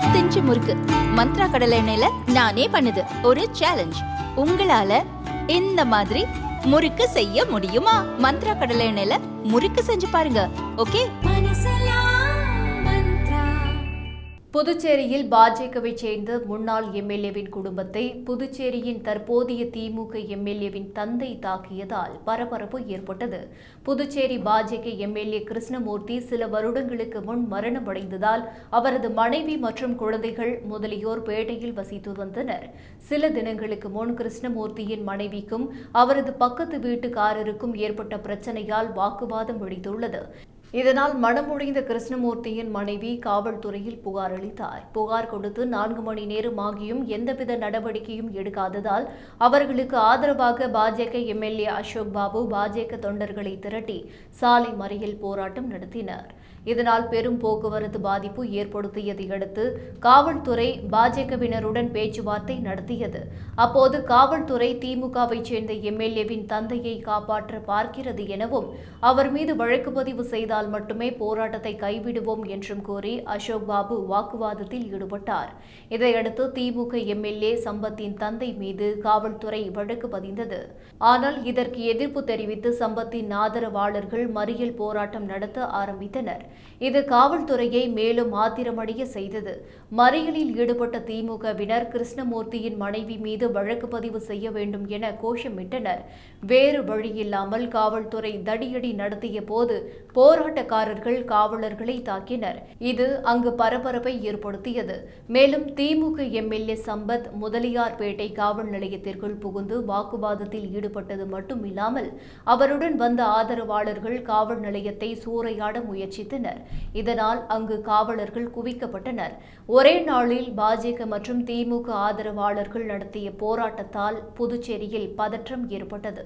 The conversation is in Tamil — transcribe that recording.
இருபத்தஞ்சு முறுக்கு மந்த்ரா கடலை எண்ணெயில நானே பண்ணுது ஒரு சேலஞ்ச். உங்களால இந்த மாதிரி முறுக்கு செய்ய முடியுமா? மந்த்ரா கடலை எண்ணெயில முறுக்கு செஞ்சு பாருங்க. ஓகே. புதுச்சேரியில் பாஜகவை சேர்ந்த முன்னாள் எம்எல்ஏவின் குடும்பத்தை புதுச்சேரியின் தற்போதைய திமுக எம்எல்ஏவின் தந்தை தாக்கியதால் பரபரப்பு ஏற்பட்டது. புதுச்சேரி பாஜக எம்எல்ஏ கிருஷ்ணமூர்த்தி சில வருடங்களுக்கு முன் மரணமடைந்ததால் அவரது மனைவி மற்றும் குழந்தைகள் முதலியோர் பேட்டையில் வசித்து வந்தனர். சில தினங்களுக்கு முன் கிருஷ்ணமூர்த்தியின் மனைவிக்கும் அவரது பக்கத்து வீட்டுக்காரருக்கும் ஏற்பட்ட பிரச்சனையால் வாக்குவாதம் வெடித்துள்ளது. இதனால் மனமுடைந்த கிருஷ்ணமூர்த்தியின் மனைவி காவல்துறையில் புகார் அளித்தார். புகார் கொடுத்து 4 மணி நேரம் ஆகியும் எந்தவித நடவடிக்கையும் எடுக்காததால் அவர்களுக்கு ஆதரவாக பாஜக எம்எல்ஏ அசோக் பாபு பாஜக தொண்டர்களை திரட்டி சாலை மறியல் போராட்டம் நடத்தினர். இதனால் பெரும் போக்குவரத்து பாதிப்பு ஏற்படுத்தியதை அடுத்து காவல்துறை பாஜகவினருடன் பேச்சுவார்த்தை நடத்தியது. அப்போது காவல்துறை திமுகவை சேர்ந்த எம்எல்ஏவின் தந்தையை காப்பாற்ற பார்க்கிறது எனவும் அவர் மீது வழக்கு பதிவு செய்தால் மட்டுமே போராட்டத்தை கைவிடுவோம் என்றும் கூறி அசோக் பாபு வாக்குவாதத்தில் ஈடுபட்டார். இதையடுத்து திமுக எம்எல்ஏ சம்பத்தின் தந்தை மீது காவல்துறை வழக்கு பதிந்தது. ஆனால் இதற்கு எதிர்ப்பு தெரிவித்து சம்பத்தின் ஆதரவாளர்கள் மறியல் போராட்டம் நடத்த ஆரம்பித்தனர். இது காவல்துறையை மேலும் ஆத்திரமடைய செய்தது. மறியலில் ஈடுபட்ட திமுகவினர் கிருஷ்ணமூர்த்தியின் மனைவி மீது வழக்கு பதிவு செய்ய வேண்டும் என கோஷமிட்டனர். வேறு வழியில்லாமல் காவல்துறை தடியடி நடத்திய போது போராட்டக்காரர்கள் காவலர்களை தாக்கினர். இது அங்கு பரபரப்பை ஏற்படுத்தியது. மேலும் திமுக எம்எல்ஏ சம்பத் முதலியார்பேட்டை காவல் நிலையத்திற்குள் புகுந்து வாக்குவாதத்தில் ஈடுபட்டது மட்டுமில்லாமல் அவருடன் வந்த ஆதரவாளர்கள் காவல் நிலையத்தை சூறையாட முயற்சித்தனர். இதனால் அங்கு காவலர்கள் குவிக்கப்பட்டனர். ஒரே நாளில் பாஜக மற்றும் திமுக ஆதரவாளர்கள் நடத்திய போராட்டத்தால் புதுச்சேரியில் பதற்றம் ஏற்பட்டது.